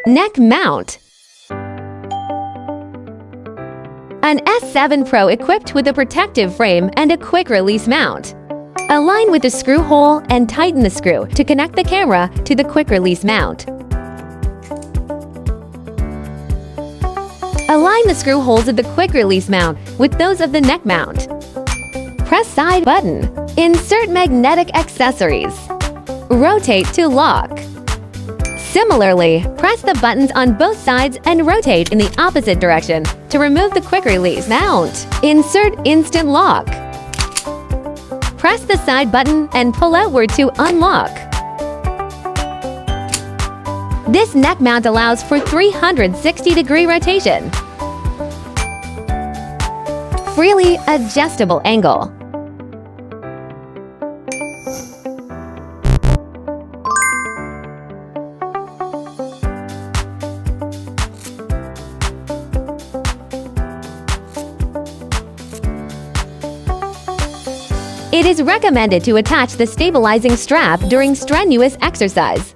Neck mount. An S7 Pro equipped with a protective frame and a quick-release mount. Align with the screw hole and tighten the screw to connect the camera to the quick-release mount. Align the screw holes of the quick-release mount with those of the neck mount. Press side button. Insert magnetic accessories. Rotate to lock. Similarly, press the buttons on both sides and rotate in the opposite direction to remove the quick-release mount. Insert instant lock. Press the side button and pull outward to unlock. This neck mount allows for 360-degree rotation. Freely adjustable angle. It is recommended to attach the stabilizing strap during strenuous exercise.